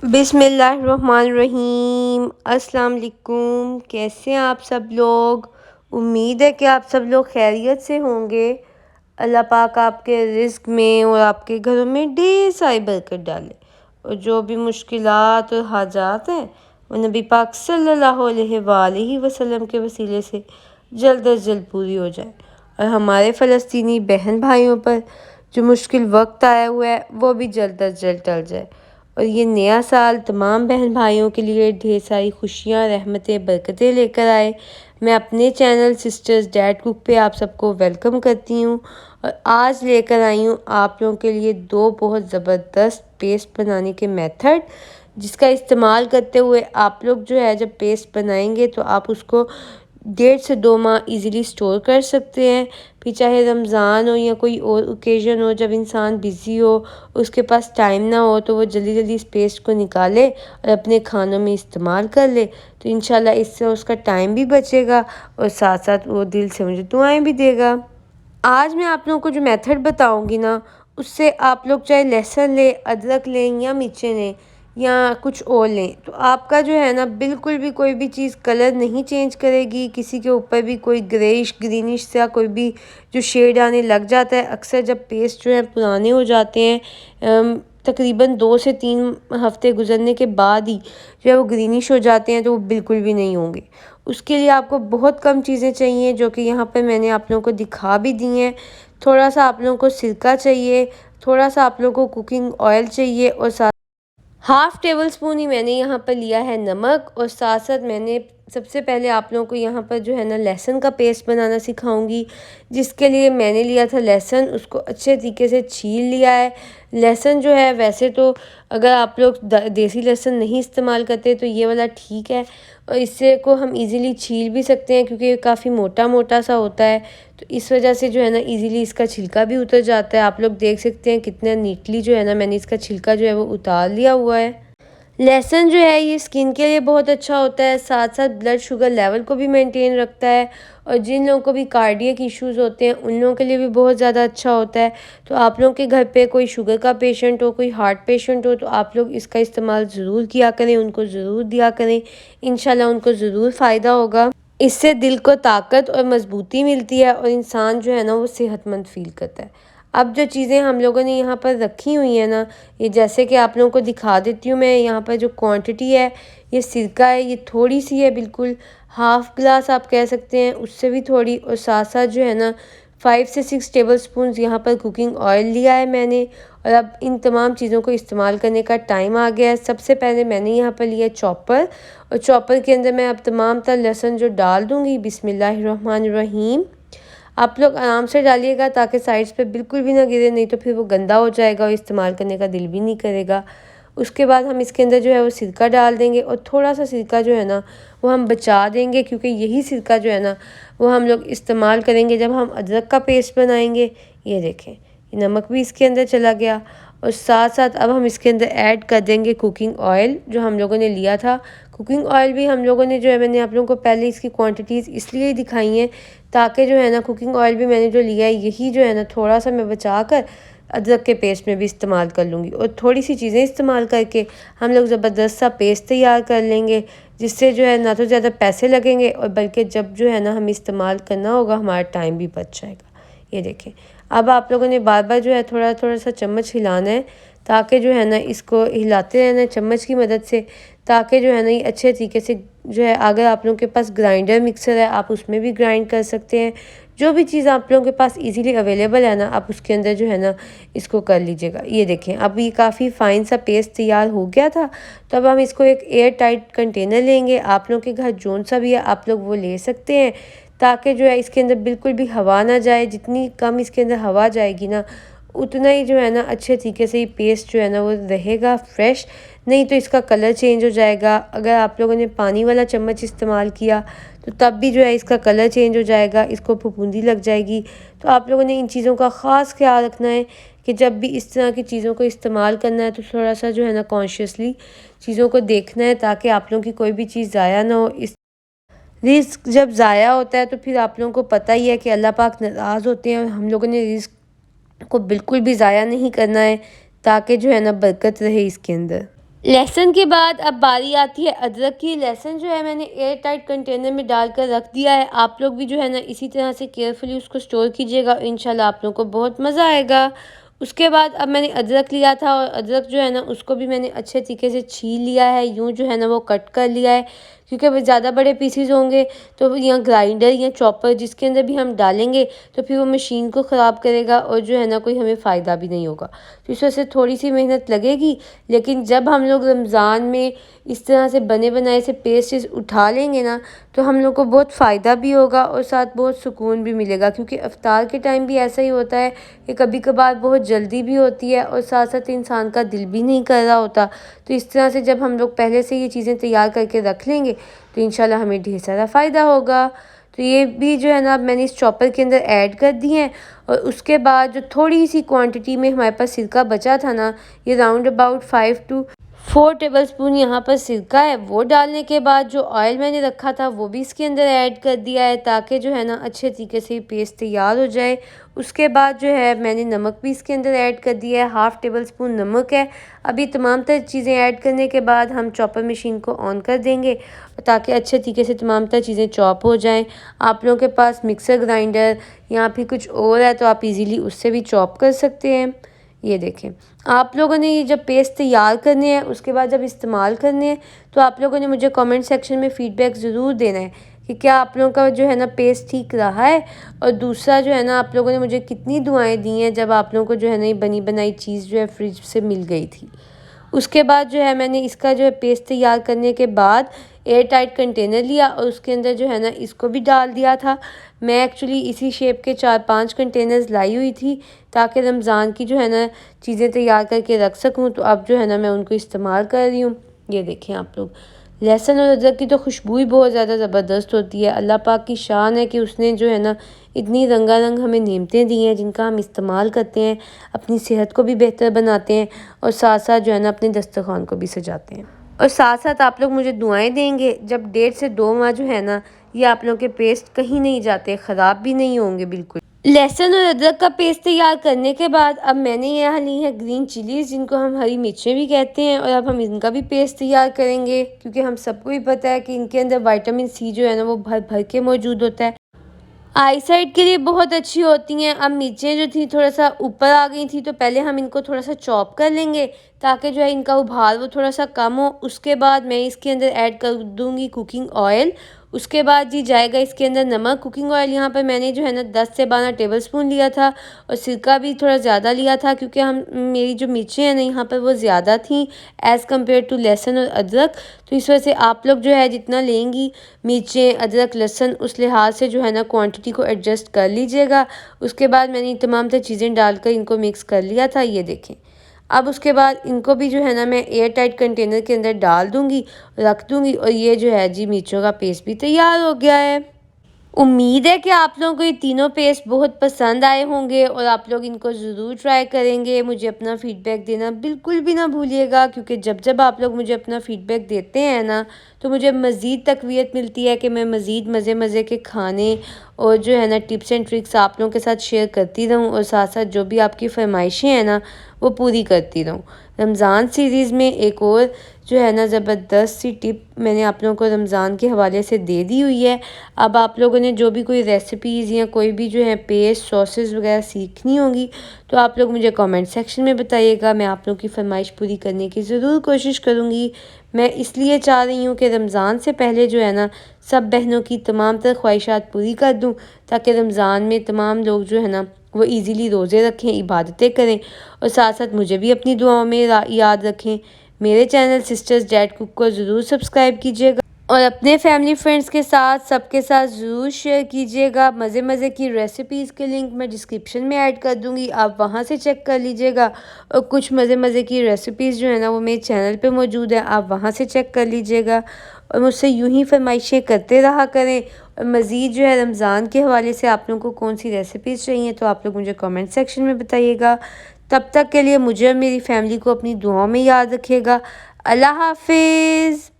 बिस्मिल्लाहिर्रहमानिर्रहीम। अस्सलाम वालेकुम। कैसे हैं आप सब लोग? उम्मीद है कि आप सब लोग खैरियत से होंगे। अल्लाह पाक आपके रिज़्क़ में और आपके घरों में ढेर सारी बरकत डाले और जो भी मुश्किलात और हाजात हैं वो नबी पाक सल्लल्लाहु अलैहि वसल्लम के वसीले से जल्द अज जल्द पूरी हो जाए और हमारे फ़लस्तीनी बहन भाइयों पर जो मुश्किल वक्त आया हुआ है वो भी जल्द अज जल्द टल जाए और ये नया साल तमाम बहन भाइयों के लिए ढेर सारी खुशियाँ, रहमतें, बरकतें लेकर आए। मैं अपने चैनल सिस्टर्स डैड कुक पे आप सबको वेलकम करती हूँ और आज लेकर आई हूँ आप लोगों के लिए दो बहुत ज़बरदस्त पेस्ट बनाने के मेथड, जिसका इस्तेमाल करते हुए आप लोग जो है जब पेस्ट बनाएंगे तो आप उसको 1.5 से 2 माह इजीली स्टोर कर सकते हैं। फिर चाहे रमज़ान हो या कोई और ओकेज़न हो, जब इंसान बिज़ी हो, उसके पास टाइम ना हो, तो वो जल्दी जल्दी इस पेस्ट को निकाले और अपने खानों में इस्तेमाल कर ले। तो इंशाल्लाह इससे उसका टाइम भी बचेगा और साथ साथ वो दिल से मुझे दुआएं भी देगा। आज मैं आप लोगों को जो मेथड बताऊंगी ना, उससे आप लोग चाहे लहसुन लें, अदरक लें या मिर्चें लें या कुछ और लें, तो आपका जो है ना बिल्कुल भी कोई भी चीज़ कलर नहीं चेंज करेगी। किसी के ऊपर भी कोई ग्रेइश ग्रीनिश सा कोई भी जो शेड आने लग जाता है, अक्सर जब पेस्ट जो है पुराने हो जाते हैं, तकरीबन 2 से 3 हफ्ते गुजरने के बाद ही जो है वो ग्रीनिश हो जाते हैं, तो वो बिल्कुल भी नहीं होंगे। उसके लिए आपको बहुत कम चीज़ें चाहिए जो कि यहाँ पर मैंने आप लोगों को दिखा भी दी हैं। थोड़ा सा आप लोगों को सिरका चाहिए, थोड़ा सा आप लोगों को कुकिंग ऑयल चाहिए और साथ हाफ़ टेबल स्पून ही मैंने यहाँ पर लिया है नमक और साथ साथ मैंने सबसे पहले आप लोगों को यहाँ पर जो है ना लहसुन का पेस्ट बनाना सिखाऊंगी, जिसके लिए मैंने लिया था लहसुन, उसको अच्छे तरीके से छील लिया है। लहसुन जो है वैसे तो अगर आप लोग देसी लहसुन नहीं इस्तेमाल करते तो ये वाला ठीक है और इससे को हम इजीली छील भी सकते हैं क्योंकि ये काफ़ी मोटा मोटा सा होता है, तो इस वजह से जो है ना इजीली इसका छिलका भी उतर जाता है। आप लोग देख सकते हैं कितना नीटली जो है ना मैंने इसका छिलका जो है वो उतार लिया हुआ है। लहसुन जो है ये स्किन के लिए बहुत अच्छा होता है, साथ साथ ब्लड शुगर लेवल को भी मेंटेन रखता है और जिन लोगों को भी कार्डियक इश्यूज़ होते हैं उन लोगों के लिए भी बहुत ज़्यादा अच्छा होता है। तो आप लोगों के घर पे कोई शुगर का पेशेंट हो, कोई हार्ट पेशेंट हो, तो आप लोग इसका इस्तेमाल ज़रूर किया करें, उनको ज़रूर दिया करें। इंशाल्लाह उनको ज़रूर फ़ायदा होगा। इससे दिल को ताकत और मजबूती मिलती है और इंसान जो है ना वो सेहतमंद फ़ील करता है। अब जो चीज़ें हम लोगों ने यहाँ पर रखी हुई हैं ना, ये जैसे कि आप लोगों को दिखा देती हूँ मैं। यहाँ पर जो क्वांटिटी है, ये सिरका है, ये थोड़ी सी है, बिल्कुल हाफ़ ग्लास आप कह सकते हैं, उससे भी थोड़ी। और साथ साथ जो है ना 5 से 6 टेबल स्पून यहाँ पर कुकिंग ऑयल लिया है मैंने। और अब इन तमाम चीज़ों को इस्तेमाल करने का टाइम आ गया है। सबसे पहले मैंने यहाँ पर लिया चॉपर और चॉपर के अंदर मैं अब तमाम तर लहसुन जो डाल दूँगी। बिस्मिल्लाहिर्रहमानिर्रहीम। आप लोग आराम से डालिएगा ताकि साइड्स पे बिल्कुल भी ना गिरे, नहीं तो फिर वो गंदा हो जाएगा और इस्तेमाल करने का दिल भी नहीं करेगा। उसके बाद हम इसके अंदर जो है वो सिरका डाल देंगे और थोड़ा सा सिरका जो है ना वो हम बचा देंगे क्योंकि यही सिरका जो है ना वो हम लोग इस्तेमाल करेंगे जब हम अदरक का पेस्ट बनाएंगे। ये देखें, ये नमक भी इसके अंदर चला गया और साथ साथ अब हम इसके अंदर ऐड कर देंगे कुकिंग ऑयल जो हम लोगों ने लिया था। कुकिंग ऑयल भी हम लोगों ने जो है, मैंने आप लोगों को पहले इसकी क्वांटिटीज़ इसलिए ही दिखाई हैं ताकि जो है ना कुकिंग ऑयल भी मैंने जो लिया है यही जो है ना थोड़ा सा मैं बचा कर अदरक के पेस्ट में भी इस्तेमाल कर लूँगी और थोड़ी सी चीज़ें इस्तेमाल करके हम लोग ज़बरदस्त सा पेस्ट तैयार कर लेंगे, जिससे जो है ना तो ज़्यादा पैसे लगेंगे और बल्कि जब जो है ना हमें इस्तेमाल करना होगा हमारा टाइम भी बच जाएगा। ये देखें, अब आप लोगों ने बार बार जो है थोड़ा थोड़ा सा चम्मच हिलाना है ताकि जो है ना इसको हिलाते रहना है चम्मच की मदद से, ताकि जो है ना ये अच्छे तरीके से जो है, अगर आप लोगों के पास ग्राइंडर मिक्सर है आप उसमें भी ग्राइंड कर सकते हैं। जो भी चीज़ आप लोगों के पास इजीली अवेलेबल है ना, आप उसके अंदर जो है ना इसको कर लीजिएगा। ये देखें, अब ये काफ़ी फ़ाइन सा पेस्ट तैयार हो गया था। तो अब हम इसको एक एयर टाइट कंटेनर लेंगे। आप लोगों के घर जौन सा भी है आप लोग वो ले सकते हैं ताकि जो है इसके अंदर बिल्कुल भी हवा ना जाए। जितनी कम इसके अंदर हवा जाएगी ना उतना ही जो है ना अच्छे तरीके से ये पेस्ट जो है ना वो रहेगा फ्रेश, नहीं तो इसका कलर चेंज हो जाएगा। अगर आप लोगों ने पानी वाला चम्मच इस्तेमाल किया तो तब भी जो है इसका कलर चेंज हो जाएगा, इसको फफूंदी लग जाएगी। तो आप लोगों ने इन चीज़ों का ख़ास ख्याल रखना है कि जब भी इस तरह की चीज़ों को इस्तेमाल करना है तो थोड़ा सा जो है ना कॉन्शियसली चीज़ों को देखना है ताकि आप लोगों की कोई भी चीज़ ज़ाया ना हो। इस रिस्क जब ज़ाया होता है तो फिर आप लोगों को पता ही है कि अल्लाह पाक नाराज़ होते हैं और हम लोगों ने रिस्क को बिल्कुल भी ज़ाया नहीं करना है ताकि जो है ना बरकत रहे इसके अंदर। लहसुन के बाद अब बारी आती है अदरक की। लहसुन जो है मैंने एयर टाइट कंटेनर में डालकर रख दिया है। आप लोग भी जो है ना इसी तरह से केयरफुली उसको स्टोर कीजिएगा, इंशाल्लाह आप लोगों को बहुत मज़ा आएगा। उसके बाद अब मैंने अदरक लिया था और अदरक जो है ना उसको भी मैंने अच्छे तरीके से छील लिया है, यूँ जो है ना वो कट कर लिया है, क्योंकि वो ज़्यादा बड़े पीसीज होंगे तो या ग्राइंडर या चॉपर जिसके अंदर भी हम डालेंगे तो फिर वो मशीन को ख़राब करेगा और जो है ना कोई हमें फ़ायदा भी नहीं होगा। तो इस वजह से थोड़ी सी मेहनत लगेगी, लेकिन जब हम लोग रमज़ान में इस तरह से बने बनाए से पेस्ट्स उठा लेंगे ना तो हम लोग को बहुत फ़ायदा भी होगा और साथ बहुत सुकून भी मिलेगा, क्योंकि इफ्तार के टाइम भी ऐसा ही होता है कि कभी कभार बहुत जल्दी भी होती है और साथ साथ इंसान का दिल भी नहीं कर रहा होता। तो इस तरह से जब हम लोग पहले से ये चीज़ें तैयार करके रख लेंगे तो इंशाल्लाह हमें ढेर सारा फ़ायदा होगा। तो ये भी जो है ना अब मैंने इस चॉपर के अंदर ऐड कर दिए हैं। और उसके बाद जो थोड़ी सी क्वांटिटी में हमारे पास सिरका बचा था ना, ये राउंड अबाउट 5 to 4 टेबलस्पून यहाँ पर सिरका है, वो डालने के बाद जो ऑयल मैंने रखा था वो भी इसके अंदर ऐड कर दिया है, ताकि जो है ना अच्छे तरीके से पेस्ट तैयार हो जाए। उसके बाद जो है मैंने नमक भी इसके अंदर ऐड कर दिया है, 1/2 टेबलस्पून नमक है। अभी तमाम तर चीज़ें ऐड करने के बाद हम चॉपर मशीन को ऑन कर देंगे ताकि अच्छे तरीके से तमाम तर चीज़ें चॉप हो जाएं। आप लोगों के पास मिक्सर ग्राइंडर या फिर कुछ और है तो आप इजीली उससे भी चॉप कर सकते हैं। ये देखें, आप लोगों ने ये जब पेस्ट तैयार करने हैं उसके बाद जब इस्तेमाल करने हैं तो आप लोगों ने मुझे कमेंट सेक्शन में फ़ीडबैक ज़रूर देना है कि क्या आप लोगों का जो है ना पेस्ट ठीक रहा है। और दूसरा जो है ना आप लोगों ने मुझे कितनी दुआएं दी हैं जब आप लोगों को जो है ना ये बनी बनाई चीज़ जो है फ्रिज से मिल गई थी। उसके बाद जो है मैंने इसका जो है पेस्ट तैयार करने के बाद एयर टाइट कंटेनर लिया और उसके अंदर जो है ना इसको भी डाल दिया था। मैं एक्चुअली इसी शेप के 4-5 कंटेनर्स लाई हुई थी ताकि रमज़ान की जो है ना चीज़ें तैयार करके रख सकूं, तो अब जो है ना मैं उनको इस्तेमाल कर रही हूँ। ये देखें आप लोग, लहसुन और अदरक की तो खुशबू ही बहुत ज़्यादा ज़बरदस्त होती है। अल्लाह पाक की शान है कि उसने जो है ना इतनी रंगारंग हमें नेमतें दी हैं जिनका हम इस्तेमाल करते हैं, अपनी सेहत को भी बेहतर बनाते हैं और साथ साथ जो है ना अपने दस्तरखान को भी सजाते हैं। और साथ साथ आप लोग मुझे दुआएं देंगे जब 1.5 से 2 माह जो है ना ये आप लोगों के पेस्ट कहीं नहीं जाते, ख़राब भी नहीं होंगे बिल्कुल। लहसुन और अदरक का पेस्ट तैयार करने के बाद अब मैंने यहाँ ली है ग्रीन चिलीज़, जिनको हम हरी मिर्चें भी कहते हैं, और अब हम इनका भी पेस्ट तैयार करेंगे, क्योंकि हम सबको ही पता है कि इनके अंदर विटामिन सी जो है ना वो भर भर के मौजूद होता है, आई साइट के लिए बहुत अच्छी होती हैं। अब मिर्चें जो थी थोड़ा सा ऊपर आ गई थी तो पहले हम इनको थोड़ा सा चॉप कर लेंगे ताकि जो है इनका उबाल वो थोड़ा सा कम हो। उसके बाद मैं इसके अंदर ऐड कर दूंगी कुकिंग ऑयल। उसके बाद जी जाएगा इसके अंदर नमक। कुकिंग ऑयल यहाँ पर मैंने जो है ना 10 से 12 टेबलस्पून लिया था और सिरका भी थोड़ा ज़्यादा लिया था, क्योंकि हम मेरी जो मिर्चें हैं ना यहाँ पर वो ज़्यादा थी एज़ कम्पेयर टू लहसुन और अदरक। तो इस वजह से आप लोग जो है जितना लेंगी मिर्चें अदरक लहसुन उस लिहाज से जो है ना क्वांटिटी को एडजस्ट कर लीजिएगा। उसके बाद मैंने तमाम तर चीज़ें डालकर इनको मिक्स कर लिया था, ये देखें। अब उसके बाद इनको भी जो है ना मैं एयर टाइट कंटेनर के अंदर डाल दूँगी, रख दूँगी, और ये जो है जी मिर्चों का पेस्ट भी तैयार हो गया है। उम्मीद है कि आप लोगों को ये तीनों पेस्ट बहुत पसंद आए होंगे और आप लोग इनको ज़रूर ट्राई करेंगे। मुझे अपना फ़ीडबैक देना बिल्कुल भी ना भूलिएगा, क्योंकि जब जब आप लोग मुझे अपना फ़ीडबैक देते हैं ना तो मुझे मज़ीद तक़वियत मिलती है कि मैं मज़ीद मज़े मज़े के खाने और जो है ना टिप्स एंड ट्रिक्स आप लोगों के साथ शेयर करती रहूँ, और साथ साथ जो भी आपकी फरमाइशें हैं ना वो पूरी करती रहूँ। रमज़ान सीरीज़ में एक और जो है ना ज़बरदस्त सी टिप मैंने आप लोगों को रमज़ान के हवाले से दे दी हुई है। अब आप लोगों ने जो भी कोई रेसिपीज़ या कोई भी जो है पेस्ट सॉसेस वगैरह सीखनी होंगी तो आप लोग मुझे कमेंट सेक्शन में बताइएगा। मैं आप लोगों की फरमाइश पूरी करने की ज़रूर कोशिश करूँगी। मैं इसलिए चाह रही हूँ कि रमज़ान से पहले जो है ना सब बहनों की तमाम तर ख्वाहिशात पूरी कर दूँ, ताकि रमज़ान में तमाम लोग जो है ना वो इजीली रोज़े रखें, इबादतें करें, और साथ साथ मुझे भी अपनी दुआओं में याद रखें। मेरे चैनल सिस्टर्स डैड कुक को ज़रूर सब्सक्राइब कीजिएगा और अपने फैमिली फ्रेंड्स के साथ सबके साथ ज़रूर शेयर कीजिएगा। मज़े मज़े की रेसिपीज़ के लिंक मैं डिस्क्रिप्शन में ऐड कर दूँगी, आप वहाँ से चेक कर लीजिएगा। और कुछ मज़े मज़े की रेसिपीज़ जो है ना वो मेरे चैनल पे मौजूद है, आप वहाँ से चेक कर लीजिएगा। और मुझसे यूं ही फरमाइशें करते रहा करें। और मज़ीद जो है रमज़ान के हवाले से आप लोगों को कौन सी रेसिपीज़ चाहिए तो आप लोग मुझे कमेंट सेक्शन में बताइएगा। तब तक के लिए मुझे और मेरी फैमिली को अपनी दुआओं में याद रखिएगा। अल्लाह हाफिज़।